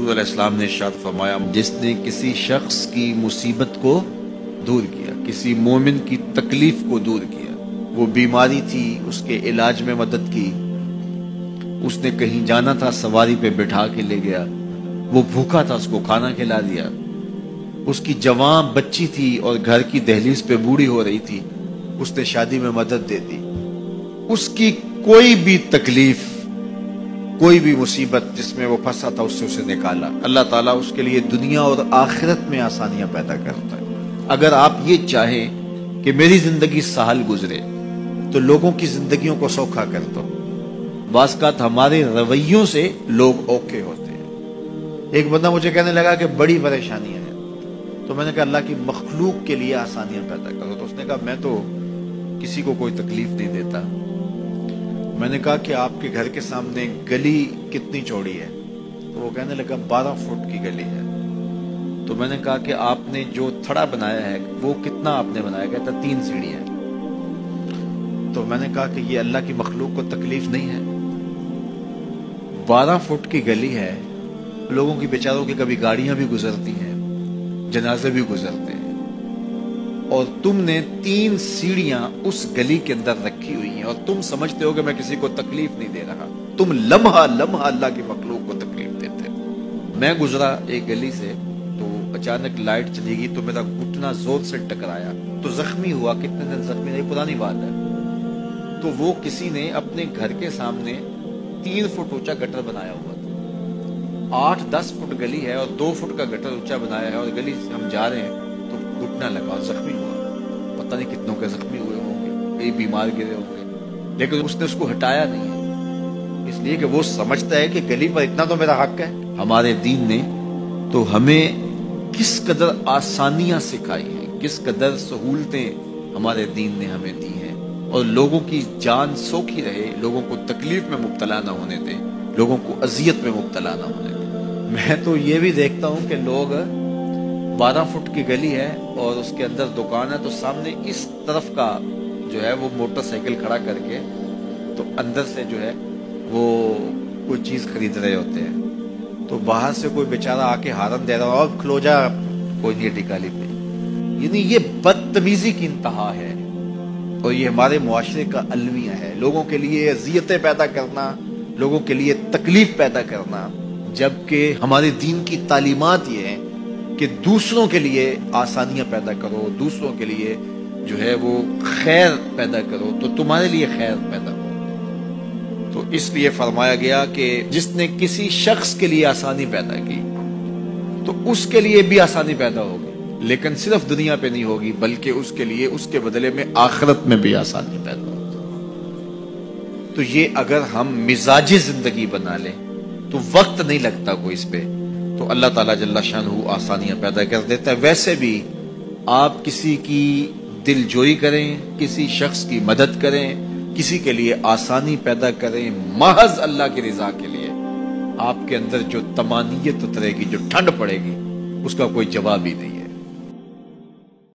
رسول علیہ السلام نے ارشاد فرمایا، جس نے کسی شخص کی مصیبت کو دور کیا، کسی مومن کی تکلیف کو دور کیا، وہ بیماری تھی اس کے علاج میں مدد کی، اس نے کہیں جانا تھا سواری پہ بٹھا کے لے گیا، وہ بھوکا تھا اس کو کھانا کھلا دیا، اس کی جوان بچی تھی اور گھر کی دہلیز پہ بوڑھی ہو رہی تھی، اس نے شادی میں مدد دے دی، اس کی کوئی بھی تکلیف، کوئی بھی مصیبت جس میں وہ پھنسا تھا اس سے اسے نکالا، اللہ تعالیٰ اس کے لیے دنیا اور آخرت میں آسانیاں پیدا کرتا ہے۔ اگر آپ یہ چاہیں کہ میری زندگی سہل گزرے تو لوگوں کی زندگیوں کو سوکھا کر دو۔ بعض اوقات ہمارے رویوں سے لوگ اوکے ہوتے ہیں۔ ایک بندہ مجھے کہنے لگا کہ بڑی پریشانیاں ہیں، تو میں نے کہا اللہ کی مخلوق کے لیے آسانیاں پیدا کرو، تو اس نے کہا میں تو کسی کو کوئی تکلیف نہیں دیتا۔ میں نے کہا کہ آپ کے گھر کے سامنے گلی کتنی چوڑی ہے؟ تو وہ کہنے لگا 12 فٹ کی گلی ہے۔ تو میں نے کہا کہ آپ نے جو تھڑا بنایا ہے وہ کتنا آپ نے بنایا؟ کہتا 3 سیڑھیاں۔ تو میں نے کہا کہ یہ اللہ کی مخلوق کو تکلیف نہیں ہے؟ 12 فٹ کی گلی ہے، لوگوں کی بیچاروں کی کبھی گاڑیاں بھی گزرتی ہیں، جنازے بھی گزرتے ہیں، اور تم نے 3 سیڑھیاں اس گلی کے اندر رکھی ہوئی ہیں اور تم سمجھتے ہو کہ میں کسی کو تکلیف نہیں دے رہا، تم لمحہ لمحہ اللہ کی مخلوق کو تکلیف دیتے ہو۔ میں گزرا ایک گلی سے تو اچانک لائٹ چلی گئی تو میرا گھٹنا زور سے ٹکرایا تو زخمی ہوا۔ کتنے دن زخمی رہی پرانی بات ہے۔ تو وہ کسی نے اپنے گھر کے سامنے 3 فٹ اونچا گٹر بنایا ہوا تھا، 8-10 فٹ گلی ہے اور 2 فٹ کا گٹر اونچا بنایا ہے، اور گلی سے ہم جا رہے ہیں تو گھٹنا لگا اور زخمی ہوا۔ پتہ نہیں کتنوں کے زخمی ہوئے ہوں گے، کئی بیمار گرے ہوں گے، لیکن اس نے اس کو ہٹایا نہیں ہے، اس لیے کہ وہ سمجھتا ہے کہ گلی پر اتنا تو میرا حق ہے۔ ہمارے دین نے تو ہمیں کس قدر آسانیاں سکھائی ہیں، کس قدر سہولتیں ہمارے دین نے ہمیں دی ہیں، اور لوگوں کی جان سوکھی رہے، لوگوں کو تکلیف میں مبتلا نہ ہونے دیں، لوگوں کو اذیت میں مبتلا نہ ہونے دیں۔ میں تو یہ بھی دیکھتا ہوں کہ لوگ 12 فٹ کی گلی ہے اور اس کے اندر دکان ہے، تو سامنے اس طرف کا جو ہے وہ موٹر سائیکل کھڑا کر کے تو اندر سے جو ہے وہ کوئی چیز خرید رہے ہوتے ہیں، تو باہر سے کوئی بیچارہ آ کے ہارن دے رہا ہو، کھلو جا، کوئی نہیں ٹکالی پہ۔ یعنی یہ بدتمیزی کی انتہا ہے، اور یہ ہمارے معاشرے کا المیہ ہے، لوگوں کے لیے اذیتیں پیدا کرنا، لوگوں کے لیے تکلیف پیدا کرنا، جبکہ ہمارے دین کی تعلیمات یہ ہیں کہ دوسروں کے لیے آسانیاں پیدا کرو، دوسروں کے لیے جو ہے وہ خیر پیدا کرو تو تمہارے لیے خیر پیدا ہو۔ تو اس لیے فرمایا گیا کہ جس نے کسی شخص کے لیے آسانی پیدا کی تو اس کے لیے بھی آسانی پیدا ہوگی، لیکن صرف دنیا پہ نہیں ہوگی بلکہ اس کے لیے اس کے بدلے میں آخرت میں بھی آسانی پیدا ہوگی۔ تو یہ اگر ہم مزاجی زندگی بنا لیں تو وقت نہیں لگتا کوئی اس پہ، تو اللہ تعالیٰ جل شانہ آسانیاں پیدا کر دیتا ہے۔ ویسے بھی آپ کسی کی دل جوئی کریں، کسی شخص کی مدد کریں، کسی کے لیے آسانی پیدا کریں محض اللہ کی رضا کے لیے، آپ کے اندر جو طمانینت اترے گی، جو ٹھنڈ پڑے گی، اس کا کوئی جواب ہی نہیں ہے۔